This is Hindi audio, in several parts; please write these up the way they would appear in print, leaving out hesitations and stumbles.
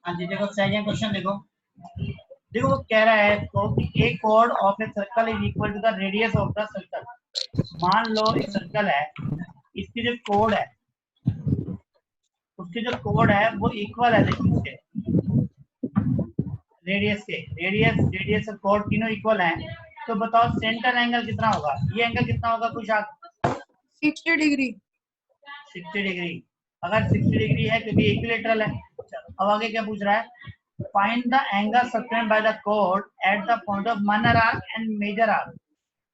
हाँ जी, देखो सेकंड क्वेश्चन देखो। देखो वो कह रहा है तो कि a chord of a circle is equal to the radius of the circle. मान लो एक सर्कल है, इसकी जो कोड है, उसकी जो कोड है वो इक्वल है इसके रेडियस के। रेडियस और कोड तीनों इक्वल हैं, तो बताओ सेंटर एंगल कितना होगा? ये एंगल कितना होगा कुछ आप? 60 डिग्री। 60 डिग्री। अगर 60 डिग्री है क्योंकि इक्विलेटरल है। चलो अब आगे क्या पूछ रहा है? Find the angle subtended by the कोड at the point of minor arc and major arc.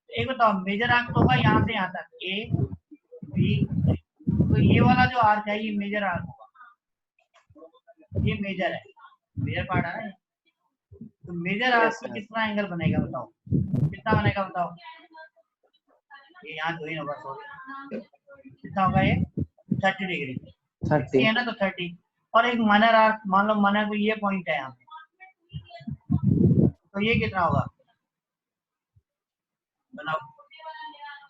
एक बताओ, मेजर आर्क तो होगा यहाँ से यहाँ तक ए बी, तो ये वाला जो आर्क है ये मेजर आर्क होगा, ये मेजर है, मेजर पार्ट है ना। तो मेजर आर्क पे कितना एंगल बनेगा बताओ? कितना बनेगा बताओ? ये यहाँ ज्वाइन होगा, सॉरी, कितना होगा ये? 30 डिग्री। 30 है ना, तो 30। और एक माइनर आर्क, मान लो माइनर को ये पॉइंट है यहाँ पे, तो ये कितना होगा बताओ?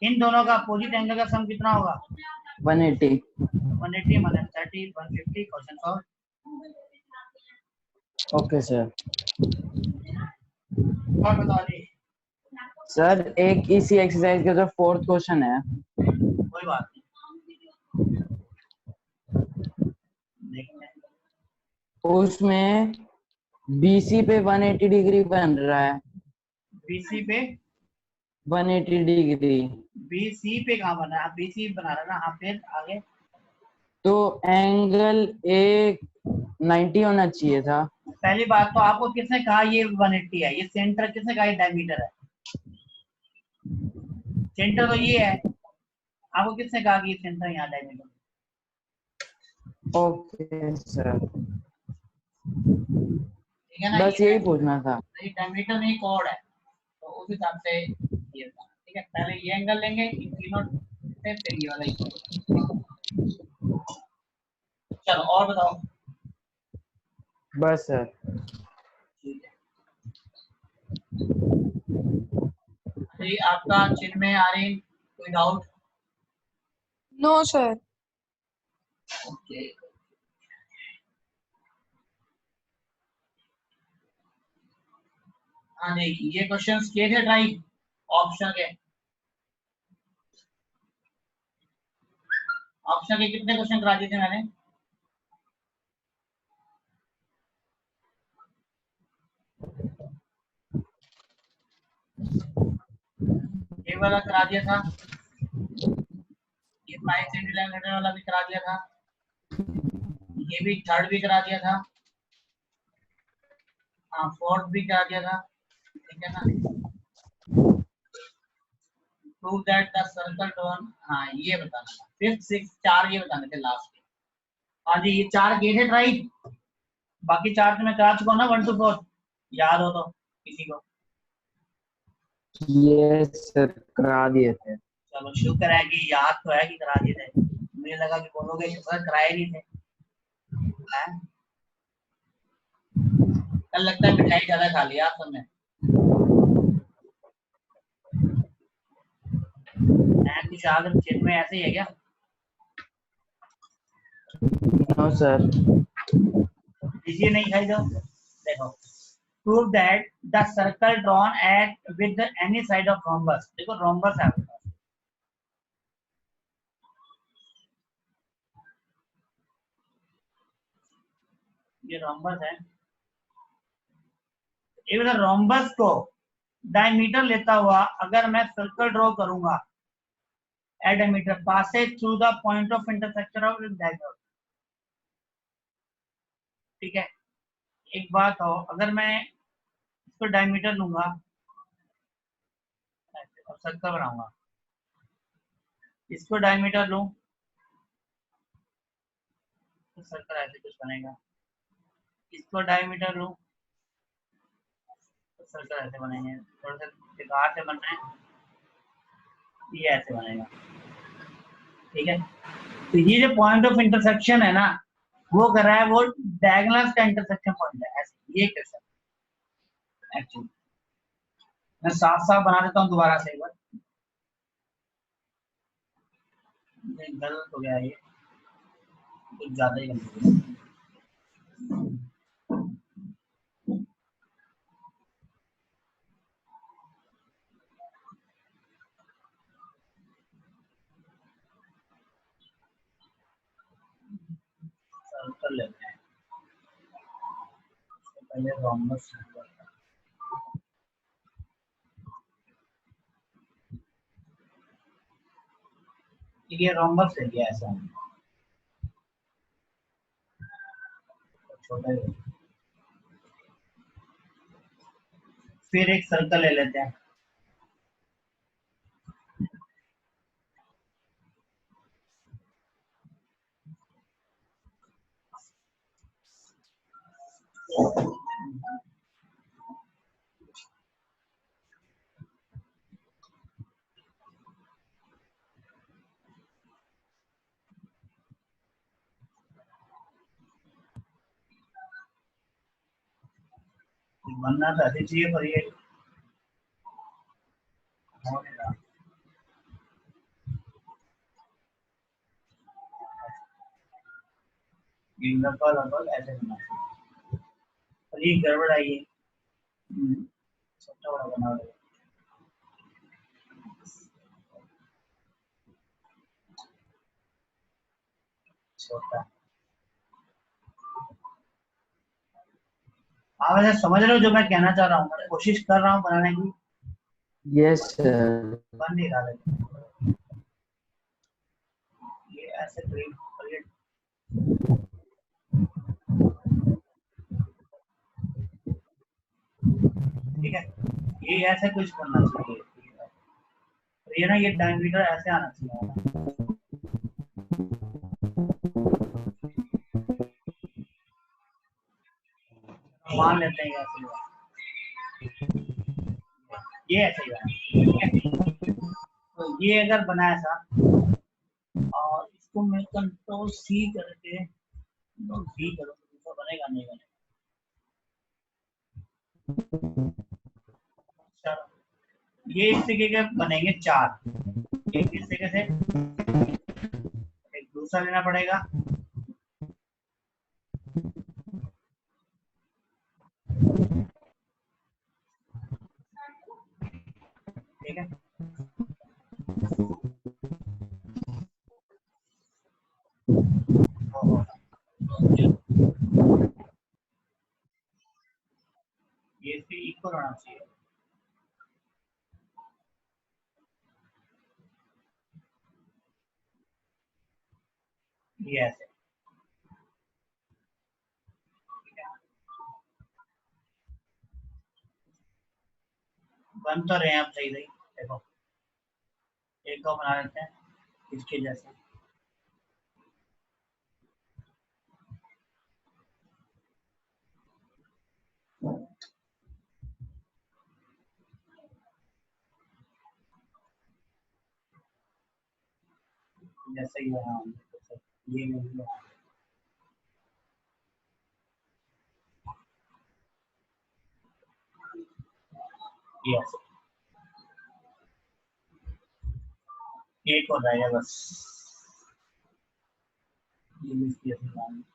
इन दोनों का अपोजिट एंगल का सम कितना होगा? 180। 180 minus 30, 150। Question solve. Okay sir. और बताओ जी। सर एक इसी एक्सरसाइज का जो फोर्थ क्वेश्चन है, कोई बात नहीं, देखते हैं। उसमें बीसी पे 180 डिग्री बन रहा है। बीसी पे 180 डिग्री। बीसी पे कहाँ बना है? आप बीसी बना रहे ना? हाँ, फिर आगे। तो एंगल एक 90 होना चाहिए था। पहली बात तो आपको किसने कहा ये 180 है? ये सेंटर किसने कहा ये डायमीटर है? सेंटर तो ये है, आपको किसने कहा कि ये सेंटर यहाँ डायमीटर? ओके सर, ठीक है ना? बस यही पूछना था। ये डायमीटर नहीं कोड है, तो उस हिसाब से ये था। ठीक है, पहले ये एंगल लेंगे इन तीनों से, फिर ये वाला इक्वल। चलो और बताओ। बस सर। ठीक है, तो ये आपका चिन्ह में आ रही कोई डाउट? No sir. ओके, हाँ देखिए ये क्वेश्चंस किए थे ट्राई ऑप्शन के। ऑप्शन के कितने क्वेश्चन करा दिए थे मैंने? ये वाला करा दिया था, ये 5 सेंटीमीटर वाला भी करा दिया था, ये भी थर्ड भी करा दिया था, हाँ फोर्थ भी करा दिया था। ठीक है ना? Prove that the circle drawn, हाँ ये बताना था। फिफ्थ सिक्स चार ये बताने थे लास्ट के। हाँ जी, ये चार किए थे ट्राई, बाकी चार तो मैं करा चुका हूँ ना, 1 to 4 याद हो तो किसी को। ये सर करा दिए थे। चलो शुक्र है कि याद तो है कि करा दिए थे, मुझे लगा कि बोलोगे कि सर कराए नहीं थे। हैं? कल लगता है मिठाई ज्यादा खा लिया आप सबने। कुछ आगे चिन्ह में ऐसे ही है क्या? No sir. इसलिए नहीं खाई जाओ। देखो, prove that the circle drawn at with any side of rhombus. देखो रोम्बस है आपके पास, ये रोम्बस है। एक रोम्बस को डायमीटर लेता हुआ अगर मैं सर्कल ड्रॉ करूंगा at diameter passes through the point of intersection of diameter. ठीक है, एक बात हो, अगर मैं इसको डायमीटर लूंगा और सर्कल बनाऊंगा, इसको डायमीटर लूं तो सर्कल ऐसे कुछ बनेगा, इसको डायमीटर लूं तो सर्कल ऐसे बनेंगे, थोड़ा सा बेकार से बन रहे हैं, ये ऐसे बनेगा। ठीक है, तो ये जो पॉइंट ऑफ इंटरसेक्शन है ना, वो कर रहा है, वो डायगोनल का इंटरसेक्शन पॉइंट है, ऐसे ये कर सकते एक्चुअली। मैं साफ साफ बना देता हूँ दोबारा से एक बार, गलत हो गया ये, कुछ ज्यादा ही गलत हो गया। सर्कल लेते हैं, पहले रोम्बस ये रोम्बस ले लिया ऐसा छोटा, फिर एक सर्कल ले लेते हैं, बनना तो ऐसे चाहिए पर ये हो नहीं रहा। लगभग ऐसे बनना चाहिए पर ये गड़बड़ आई है, छोटा बड़ा बना रहे छोटा। आप ऐसे समझ रहे हो जो मैं कहना चाह रहा हूँ, मैं कोशिश कर रहा हूँ बनाने की, यस सर। बन नहीं रहा लेकिन ये ऐसे करीब ठीक है, ये ऐसे कुछ करना चाहिए, ये ना ये डायमीटर ऐसे आना चाहिए, मान लेते हैं ऐसे ये ऐसे ही है। तो ये अगर बना ऐसा और इसको मैं कंट्रोल सी करके सी करूँ तो बनेगा नहीं बनेगा। चलो ये इस तरीके के बनेंगे 4, एक इस तरीके से, एक दूसरा लेना पड़ेगा, ठीक है, ये इसके इक्वल होना चाहिए, ये ऐसे बन तो रहे हैं आप सही सही, देखो एक को बना लेते हैं इसके जैसे, जैसे ही बना ये नहीं बना, ये ऐसे एक हो जाएगा बस, ये भी इसकी ऐसे बनाएंगे।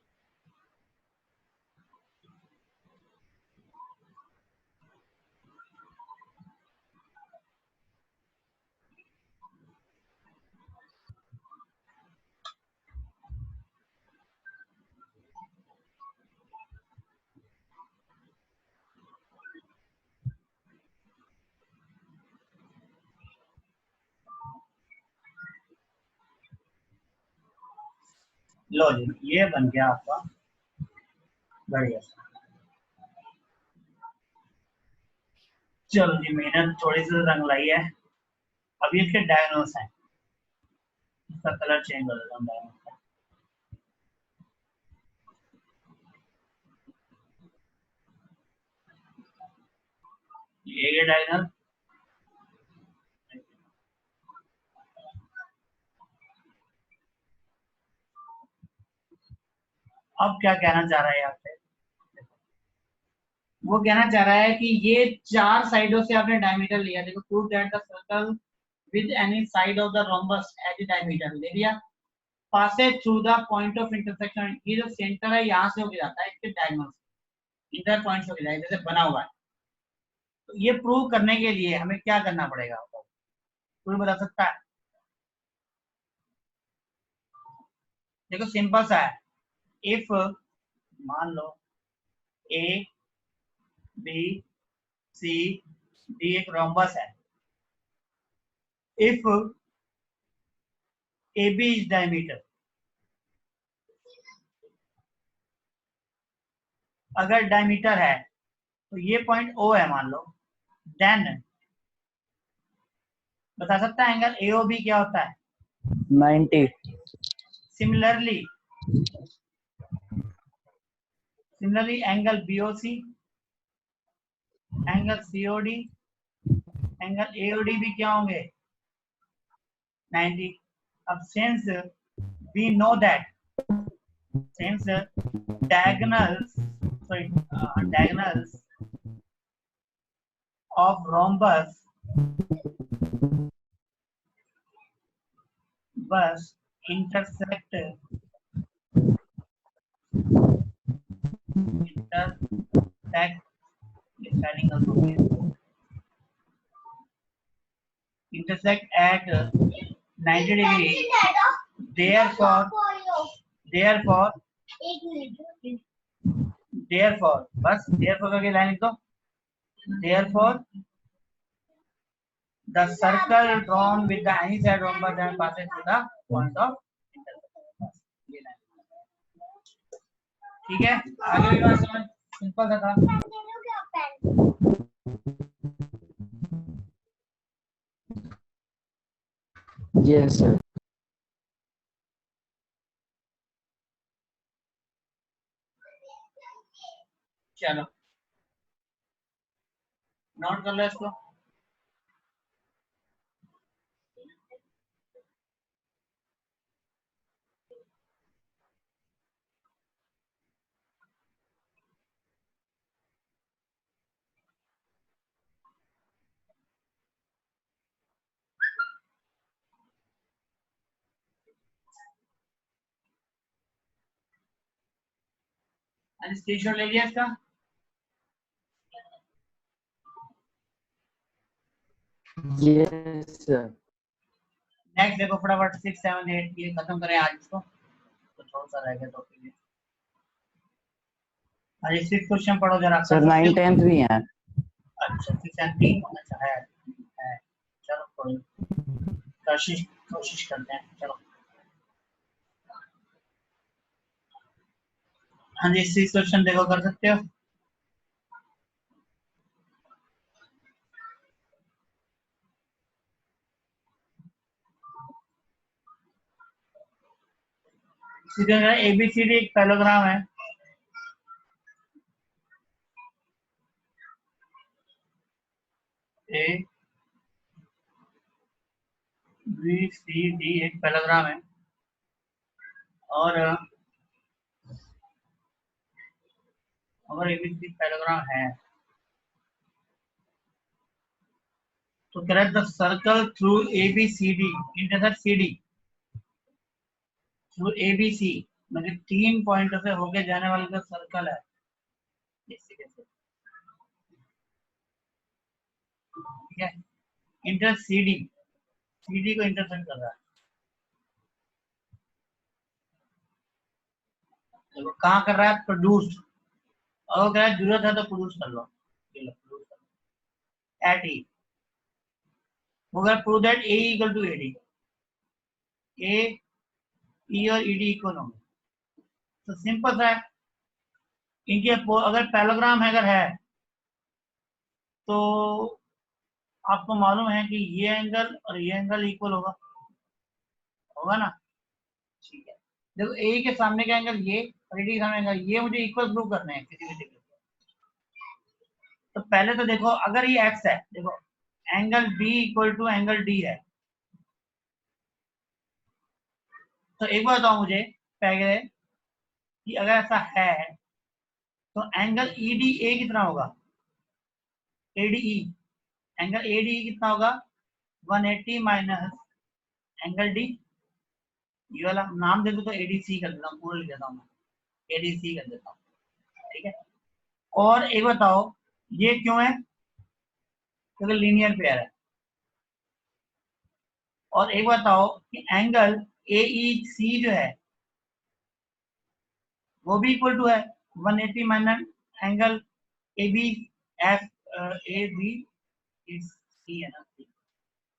लो जी ये बन गया आपका बढ़िया। चलो जी मेहनत थोड़ी सी रंग लाई है, अभी इसके डायग्नोस हैं, इसका कलर चेंज कर देता हूँ डायग्नोस का। ये डायग्नल अब क्या कहना चाह रहा है आपसे, वो कहना चाह रहा है कि ये 4 साइडों से आपने डायमीटर लिया, देखो prove that the circle with any side of the rhombus as diameter ले लिया, passes through the point of intersection, ये जो सेंटर है यहाँ से होके जाता है इसके डायगोनल इंटर पॉइंट होके जाएगा जैसे बना हुआ है। तो ये प्रूव करने के लिए हमें क्या करना पड़ेगा, कोई बता सकता है? देखो सिंपल सा है, इफ मान लो ए बी सी डी एक रोम्बस है, if A B is diameter, अगर डायमीटर है तो ये पॉइंट ओ है मान लो, देन बता सकता है एंगल एओबी क्या होता है? 90. Similarly angle BOC, angle COD, angle AOD भी क्या होंगे? 90. अब since we know that, since diagonals of rhombus intersect at 90 degree, therefore बस therefore करके लाइन लिख दो, therefore the circle drawn with the any side rhombus and passes to the point of intersection. ठीक है, आगे भी बात समझ, सिंपल सा था। Yes, sir. चलो नोट कर लो इसको। स्क्रीनशॉट ले लिया इसका? Yes, sir. नेक्स्ट देखो फटाफट 6, 7, 8 ये खत्म करें आज इसको, तो थोड़ा सा रह गया तो फिर अरे 6 क्वेश्चन पढ़ो जरा। सर 9, 10 भी हैं। अच्छा 6 and 3 अच्छा है। चलो कोशिश करते हैं। चलो हाँ जी 6 क्वेश्चन देखो, कर सकते हो? एबीसीडी एक पैराग्राम है, ए बी सी डी एक पैराग्राम है, और अगर एबीसी पैराग्राम है तो correct the circle through ABCD intersect CD through ABC, मतलब 3 पॉइंट से होके जाने वाला जो सर्कल है, ठीक है, इंटर सीडी को इंटरसेक्ट कर रहा है। देखो कहाँ कर रहा है? प्रोड्यूस, और अगर जरूरत है तो प्रोड्यूस कर लो, at E, prove that A equal to AD, A E और ईडी इक्वल होंगे, तो सिंपल सा है। इनके अगर पैराग्राम अगर है तो आपको मालूम है कि ये एंगल और ये एंगल इक्वल होगा ना, ठीक है। देखो ए के सामने का एंगल ये और ईडी के सामने एंगल ये, मुझे इक्वल प्रूव करने हैं किसी भी जगह। तो पहले तो देखो अगर ये एक्स है, देखो angle B equal to angle D है, तो एक बार बताओ मुझे पहले कि अगर ऐसा है तो एंगल ईडी ए कितना होगा? एडीई, एंगल एडीई कितना होगा? 180 माइनस एंगल डी, ये वाला नाम दे दो तो एडीसी कर देता हूँ, पूरा लिख देता हूँ, एडीसी कर देता हूँ, ठीक है। और एक बताओ ये क्यों है? क्योंकि लीनियर पेयर है। और एक बताओ कि एंगल एईसी जो है वो भी इक्वल टू है 180 minus angle A B F A B C है ना,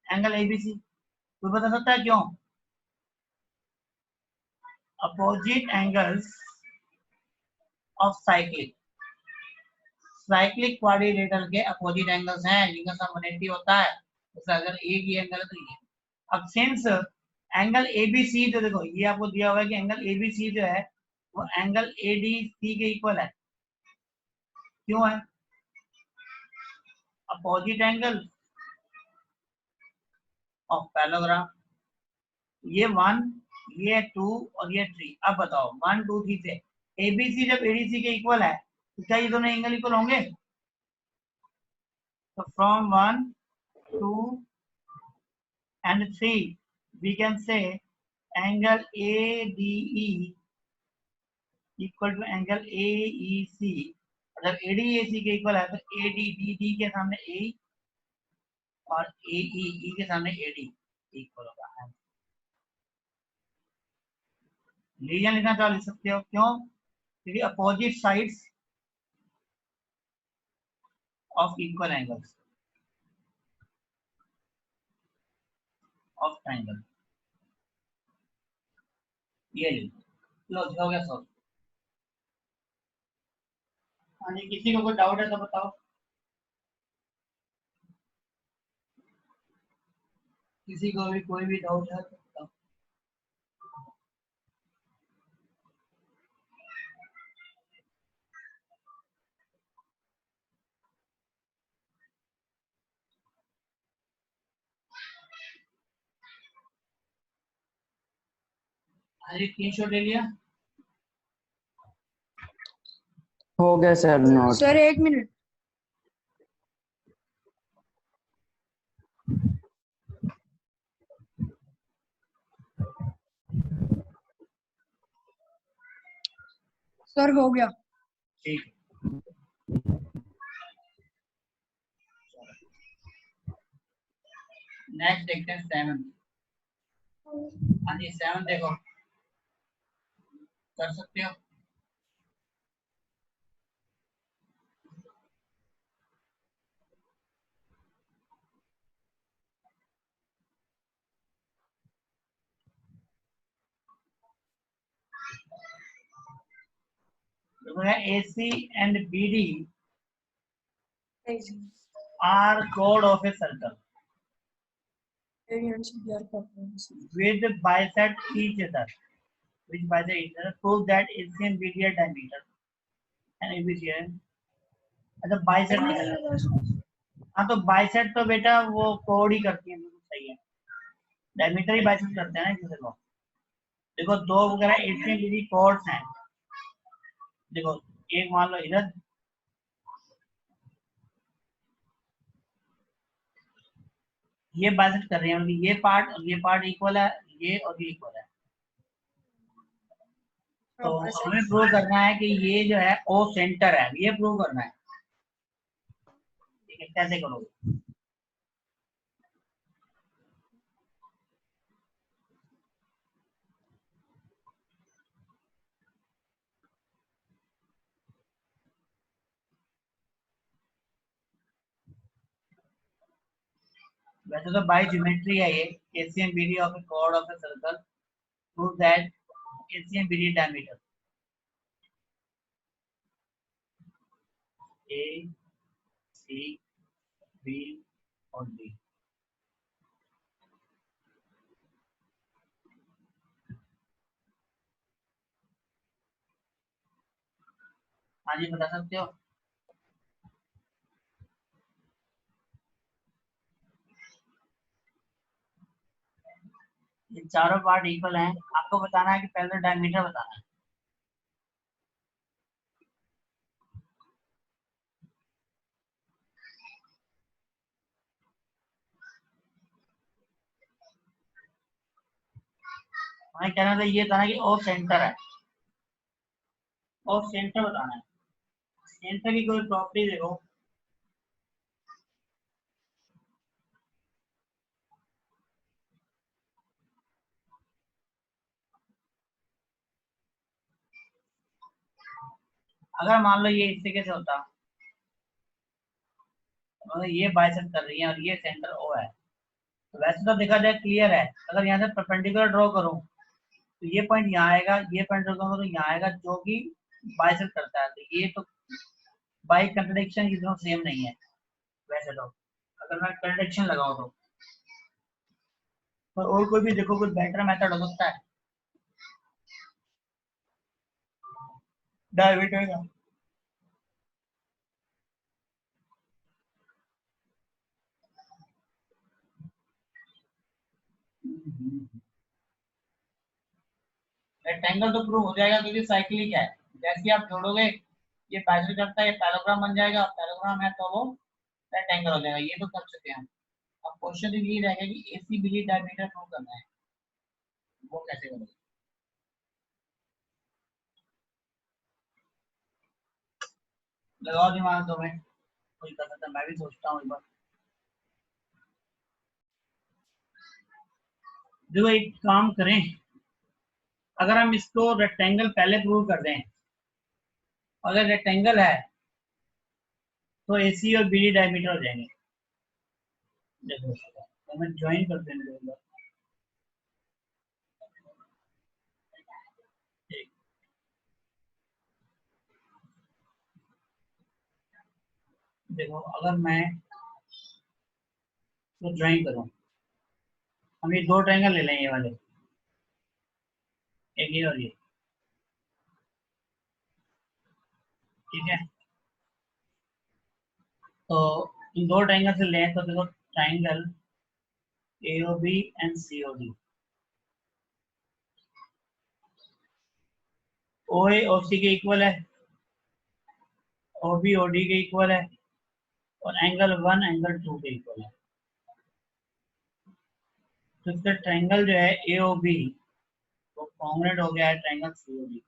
एंगल ए बी सी। कोई बता सकता है क्यों? Opposite angles of cyclic, cyclic quadrilateral के अपोजिट एंगल्स हैं जिनका सम 180 होता है। तो अगर एक ही एंगल है तो ये, अब सिंस एंगल एबीसी जो देखो ये आपको दिया हुआ है कि एंगल एबीसी जो है वो एंगल एडीसी के इक्वल है। क्यों है? अपोजिट एंगल ऑफ पैरेललोग्राम, ये 1, ये 2 और ये 3। अब बताओ 1 2 3 से एबीसी जब एडीसी के इक्वल है तो क्या ये दोनों एंगल इक्वल होंगे? तो from 1 2 and 3 we can say angle ADE equal to angle AEC। अगर ADEC के इक्वल है तो ADDD के सामने A और AEE के सामने AD इक्वल होगा। लीजन लिखना चाहो लिख सकते हो, क्यों? क्योंकि opposite sides of equal angles of triangle. ये लो हो गया सॉल्व। हाँ जी, किसी को कोई डाउट है तो बताओ। किसी को भी कोई भी डाउट है तो बताओ। हाँ जी, 3 शॉट ले लिया। हो गया sir note. Sir 1 minute. Sir हो गया। ठीक, नेक्स्ट देखते हैं 7। हाँ जी 7 देखो, कर सकते हो। AC and BD are chord of a circle with bisect each other, which bisect each other prove that AC and BD are diameter and ABC है। अच्छा बाइसेट, हाँ तो बाइसेट तो बेटा वो कोड ही करती है, बिल्कुल सही है। डायमीटर ही बाइसेट करते हैं ना किसी को। देखो दो वगैरह AC and BD कोड्स हैं। देखो एक मान लो इधर, ये बाइसेट कर रहे हैं, मतलब ये पार्ट और ये पार्ट इक्वल है, ये और ये इक्वल है। तो हमें प्रूव करना है कि ये जो है ओ सेंटर है, ये प्रूव करना है। ठीक है, कैसे करोगे? वैसे तो बाय ज्योमेट्री है ये, AC and BD of a chord of a circle prove that AC and BD diameter A C B और D। हाँ जी बता सकते हो। ये चारों पार्ट इक्वल हैं, आपको बताना है कि पहले डायमीटर बताना है। हमें कहना था ये था कि ओ सेंटर है, ओ सेंटर बताना है। सेंटर की कोई प्रॉपर्टी देखो, अगर मान लो ये इस तरीके से होता, मतलब ये बाइसेक्ट कर रही है और ये सेंटर ओ है, तो वैसे तो देखा जाए क्लियर है। अगर यहाँ से परपेंडिकुलर ड्रॉ करूँ तो ये पॉइंट यहाँ आएगा, ये पॉइंट ड्रॉ करूँ तो यहाँ आएगा, जो कि बाइसेक्ट करता है। तो ये तो बाई कंट्रडिक्शन की दोनों सेम नहीं है वैसे तो, अगर मैं कंट्रडिक्शन लगाऊं तो। और कोई भी देखो कुछ बेटर मेथड हो सकता है डायमीटर का। रेक्टेंगल तो प्रूव हो जाएगा क्योंकि साइक्लिक है। जैसे आप जोड़ोगे ये पैरेलल करता है, ये पैरेललोग्राम बन जाएगा, पैरेललोग्राम है तो वो रेक्टेंगल हो जाएगा। ये तो कर चुके हैं हम। अब क्वेश्चन ये रहेगा कि एसी बीडी डायमीटर प्रूव करना है, वो कैसे करोगे? लगाओ दिमाग 2 मिनट, कोई कर सकता है, मैं भी सोचता हूँ एक बार। देखो एक काम करें, अगर हम इसको रेक्टेंगल पहले प्रूव कर दें, अगर रेक्टेंगल है तो एसी और बीडी डायमीटर हो जाएंगे। देखो तो मैं ज्वाइन कर देंगे। देखो अगर मैं तो ज्वाइन करूँ, हम ये 2 ट्रायंगल ले लें, ये वाले, एक ये और ये, ठीक है। तो इन 2 ट्रायंगल से लें तो देखो triangle AOB and COD, OA OC के इक्वल है, OB OD के इक्वल है, और एंगल 1 एंगल 2 के इक्वल है। तो इसका ट्रायंगल जो है AOB वो कॉन्ग्रुएंट हो गया है ट्रायंगल COD के।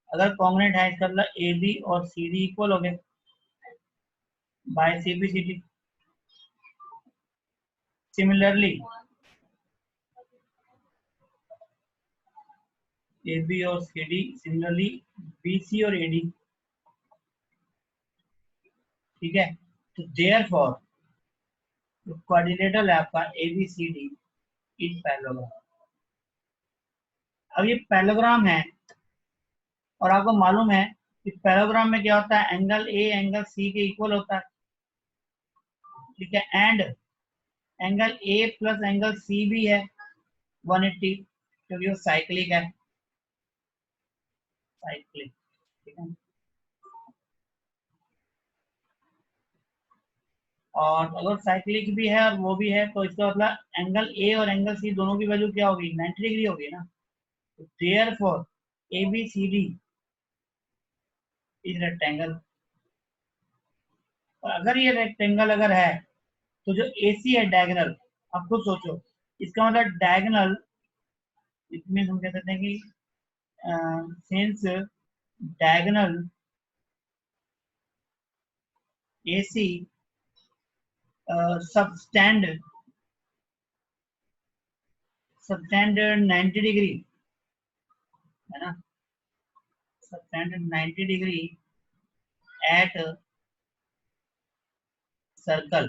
अगर कॉन्ग्रुएंट है इसका मतलब AB और CD इक्वल हो गए बाय CBCD। सिमिलरली AB और CD, सिमिलरली BC और AD, ठीक है। तो देयरफॉर क्वाड्रिलेटरल है आपका ABCD इज पैरेललोग्राम। अब ये पैरेललोग्राम है और आपको मालूम है कि पैरेललोग्राम में क्या होता है, एंगल A एंगल C के इक्वल होता है, ठीक है। And angle A plus angle C भी है 180, क्योंकि वो साइक्लिक है, साइक्लिक, ठीक है। और अगर साइक्लिक भी है और वो भी है तो इसका मतलब एंगल A और एंगल C दोनों की वैल्यू क्या होगी, 90 डिग्री होगी ना। तो देयरफॉर ABCD इज रेक्टेंगल। और अगर ये रेक्टेंगल अगर है तो जो AC है डायगोनल, आप खुद सोचो, इसका मतलब डायगोनल, इसमें हम कह सकते हैं कि since diagonal AC subtend 90 degree है ना, सबटेंड 90 डिग्री एट सर्कल,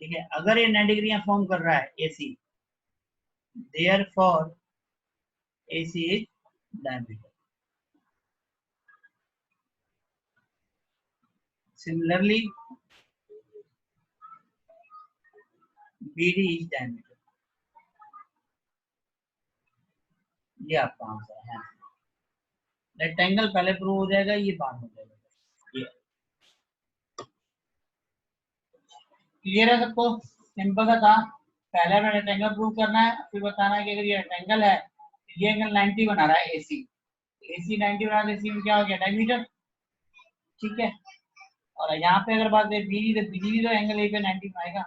ठीक है। अगर ये 90 डिग्री फॉर्म कर रहा है AC, therefore AC is diameter. Similarly BD is diameter. ये आपका आंसर है। रेक्टेंगल पहले प्रूव हो जाएगा, ये बाद में हो जाएगा। ये क्लियर है सबको? सिंपल सा था। पहले हमें रेक्टेंगल प्रूव करना है, फिर बताना है कि अगर ये रेक्टेंगल है, ये एंगल 90 बना रहा है AC, AC 90 बना रहा है, AC में क्या हो गया, डायमीटर, ठीक है। और यहाँ पे अगर बात करें BD, तो BD भी तो एंगल A पे 90 बनाएगा,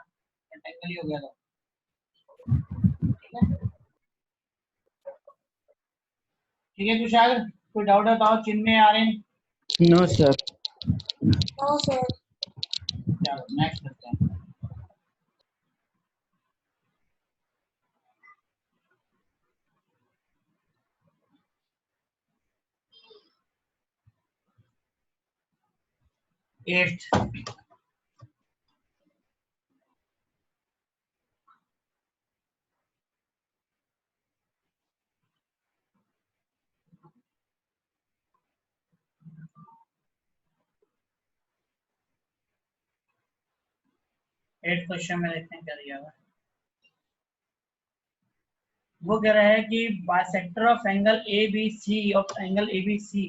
रेक्टेंगल ही हो गया तो, ठीक है। ठीक है तुषार, कोई डाउट है तो चिन्ह में आ रहे हैं? No sir. No sir. चलो नेक्स्ट करते हैं। 8th, क्वेश्चन में देखते हैं क्या दिया हुआ है। वो कह रहा है कि bisector of angle A B C of angle A B C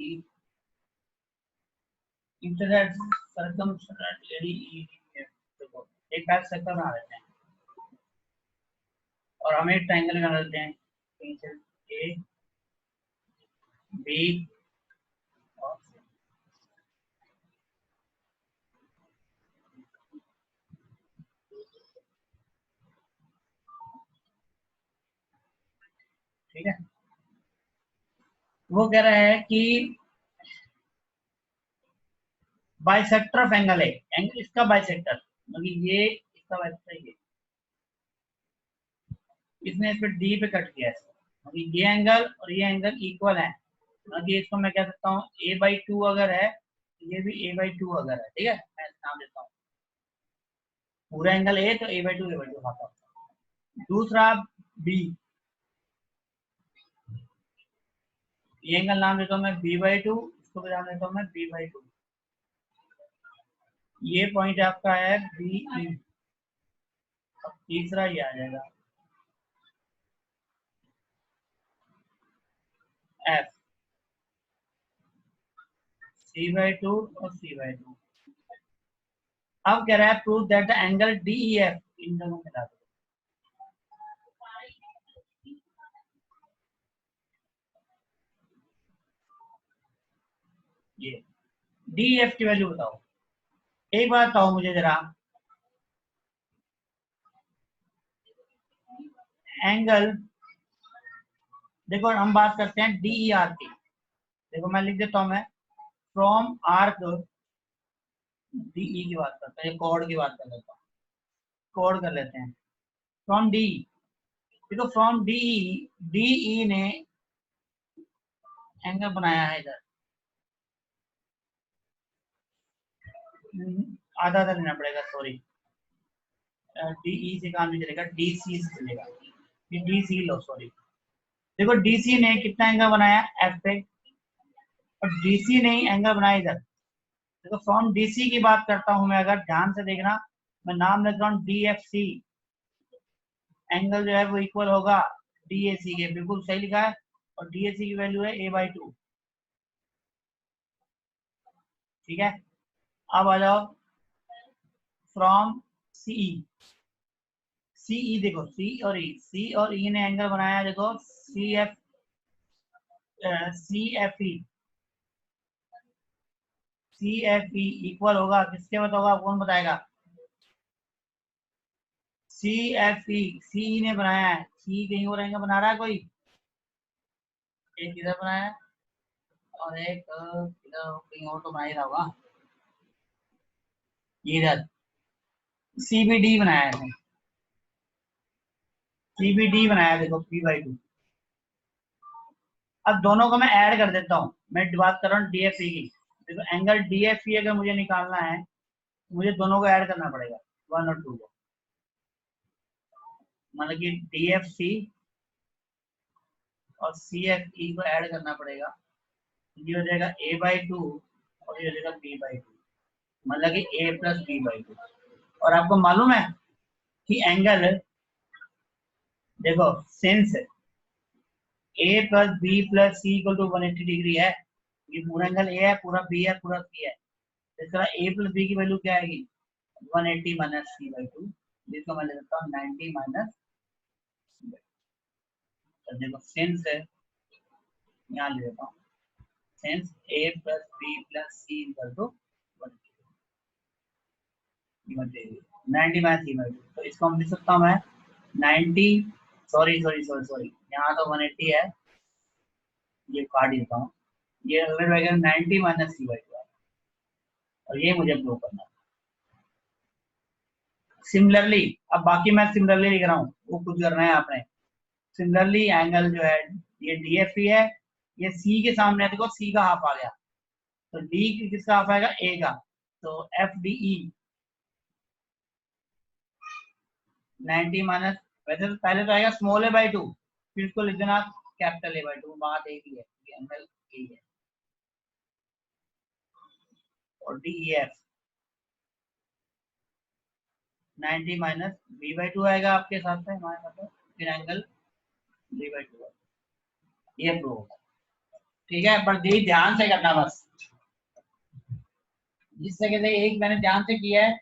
intersect देखो एक बैक सेक्टर बना लेते हैं और हम एक ट्रायंगल बना लेते हैं ए बी और ठीक है। वो कह रहा है कि बाइसेक्टर ऑफ एंगल है, एंगल इसका बाइसेक्टर मतलब ये इसका बाइसेक्टर ये, इसने इस पे डी पे कट किया है, मतलब ये एंगल और ये एंगल इक्वल है, मतलब इसको मैं कह सकता हूँ a/2 अगर है ये भी a/2 अगर है, ठीक है। मैं नाम देता हूँ पूरा एंगल ए तो a/2 खाता हूँ। दूसरा बी, ये एंगल नाम देता हूँ मैं b/2, इसको भी नाम देता हूँ मैं b/2। ये पॉइंट आपका है बी ई। अब तीसरा ये आ जाएगा एफ, c/2 और c/2। अब कह रहा है prove that the angle D E F, इन दोनों मिला दो। ये डी एफ की वैल्यू बताओ। एक बात बताओ मुझे जरा, एंगल देखो हम बात करते हैं डी ई आर की, देखो मैं लिख देता हूं मैं फ्रॉम आर्क डी ई की बात करते हैं, कॉर्ड की बात कर लेता हूँ, कॉर्ड कर लेते हैं फ्रॉम डी। देखो फ्रॉम डी ई ने एंगल बनाया है इधर, आधा आधा लेना पड़ेगा, सॉरी डी ई से काम नहीं चलेगा, डी सी से चलेगा, डी सी लो सॉरी। देखो डी सी ने कितना एंगल बनाया एफ पे, और डी सी ने एंगल बनाया इधर। देखो फ्रॉम डी सी की बात करता हूं मैं, अगर ध्यान से देखना मैं नाम लिख रहा हूँ डी एफ सी, एंगल जो है वो इक्वल होगा डी ए सी के, बिल्कुल सही लिखा है, और डी ए सी की वैल्यू है a/2, ठीक है। अब आ जाओ फ्रॉम सी, सीई देखो सी और ई ने एंगल बनाया, देखो सी एफ ई इक्वल होगा किसके, बताओगा कौन बताएगा, सी एफ ई, सी ने बनाया है, सी कहीं और एंगल बना रहा है कोई, एक इधर बनाया है और एक इधर कहीं और तो बना ही रहा होगा, ये इधर सीबीडी बनाया है, सीबीडी बनाया देखो p/2। अब दोनों को मैं ऐड कर देता हूँ, मैं बात कर रहा हूँ डीएफई की। देखो एंगल डीएफई अगर मुझे निकालना है मुझे दोनों को ऐड करना पड़ेगा, 1 और 2 को, मतलब कि डीएफसी और सीएफई को ऐड करना पड़ेगा, ये हो जाएगा a/2 और ये हो जाएगा b/2, मतलब कि a + b/2। और आपको मालूम है कि एंगल देखो since a + b + c = 180 degree है, ये पूरा एंगल a है, पूरा b है, पूरा c है, इस तरह a + b की वैल्यू क्या आएगी 180 - c/2, जिसको मैं ले सकता हूँ 90 - तो देखो सिंस यहाँ ले लेता हूँ, since a + b + c = 90 - c/2, तो इसको हम लिख सकता हूँ मैं 90, सॉरी यहाँ तो 180 है, ये काट देता हूँ, ये 90 - c/2 और ये मुझे प्रूव करना है। सिमिलरली अब बाकी मैं सिमिलरली लिख रहा हूँ, वो कुछ करना है आपने। सिमिलरली एंगल जो है ये डीएफई है, ये सी के सामने, देखो सी का हाफ आ गया, तो डी किसका हाफ आएगा, ए का, तो FDE 90 माइनस, वैसे तो पहले तो आएगा स्मॉल a/2, फिर इसको लिख देना कैपिटल A/2, बात एक ही है, ये एंगल यही है। और DEF 90 माइनस B/2 आएगा आपके साथ में, हमारे साथ, फिर एंगल B/2 ये प्रूव होगा। ठीक है, पर ध्यान से करना बस, जिस तरीके से एक मैंने ध्यान से किया है।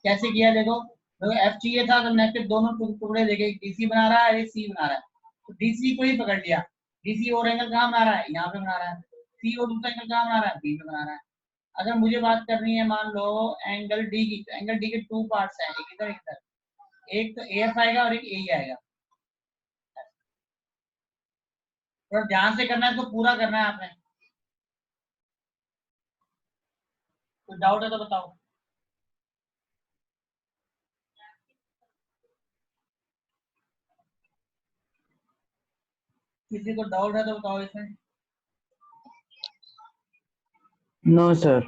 कैसे किया देखो, F चाहिए था तो नेगेटिव दोनों टुकड़े लेके DC बना रहा है, C बना रहा है, तो DC को ही पकड़ लिया। DC और एंगल कहाँ बना रहा है, यहाँ पे बना रहा है। C और दूसरा एंगल कहाँ बना रहा है, B पे बना रहा है। अगर मुझे बात करनी है मान लो एंगल D की, तो एंगल D के 2 पार्ट्स हैं, एक इधर एक इधर, एक तो AF आएगा और एक AE आएगा। तो ध्यान से करना है, इसको पूरा करना है आपने। कोई डाउट है तो बताओ। किसी को डाउट है तो बताओ इसमें। No sir.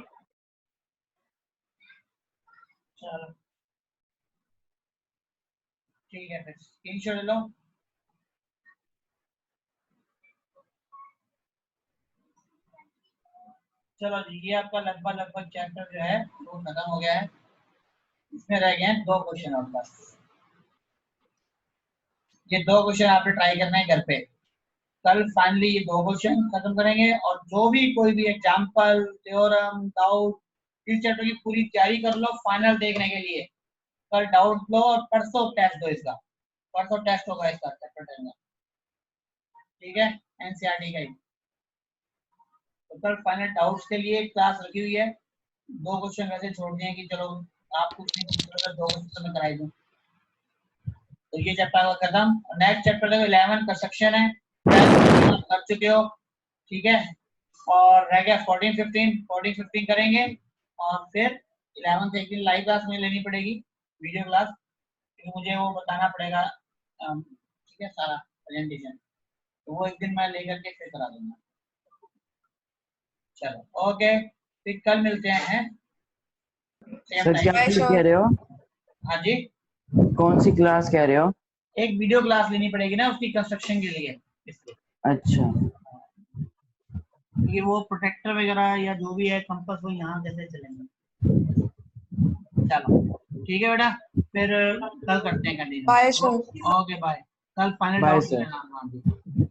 चलो ठीक है, फिर स्क्रीनशॉट ले लो। चलो जी, ये आपका लगभग चैप्टर जो है वो खत्म हो गया है। इसमें रह गए हैं 2 क्वेश्चन और बस। ये 2 क्वेश्चन आपने ट्राई करना है घर पे। कल फाइनली ये 2 क्वेश्चन खत्म करेंगे, और जो भी कोई भी एग्जांपल, थ्योरम, डाउट, इस चैप्टर की पूरी तैयारी कर लो फाइनल देखने के लिए। कल डाउट लो और परसों टेस्ट दो इसका। परसों टेस्ट होगा इसका चैप्टर 10 का। ठीक है, NCERT का ही। तो कल फाइनल डाउट्स के लिए क्लास रखी हुई है। 2 क्वेश्चन वैसे छोड़ दिए कि चलो आप कुछ नहीं पूछ 2 क्वेश्चन में कराई दूं। तो ये चैप्टर का खत्म। नेक्स्ट चैप्टर देखो 11 कंस्ट्रक्शन है, कर चुके हो। ठीक है, और रह गया 14 15 करेंगे, और फिर 11 से एक दिन लाइव क्लास में लेनी पड़ेगी, वीडियो क्लास, क्योंकि मुझे वो बताना पड़ेगा। ठीक है, सारा प्रेजेंटेशन, तो वो एक दिन मैं लेकर के फिर करा दूंगा। चलो ओके, फिर कल मिलते हैं सेम सर क्या टाइम। कह रहे हो? हाँ जी, कौन सी क्लास कह रहे हो? एक वीडियो क्लास लेनी पड़ेगी ना उसकी कंस्ट्रक्शन के लिए, इसलिए। अच्छा, ये वो प्रोटेक्टर वगैरह या जो भी है कंपास, वो यहाँ कैसे चलेंगे। चलो ठीक है बेटा, फिर कल करते हैं continue. Bye sir. Okay bye. कल फाइनल बाय डाउट सर। लेना। हाँ जी।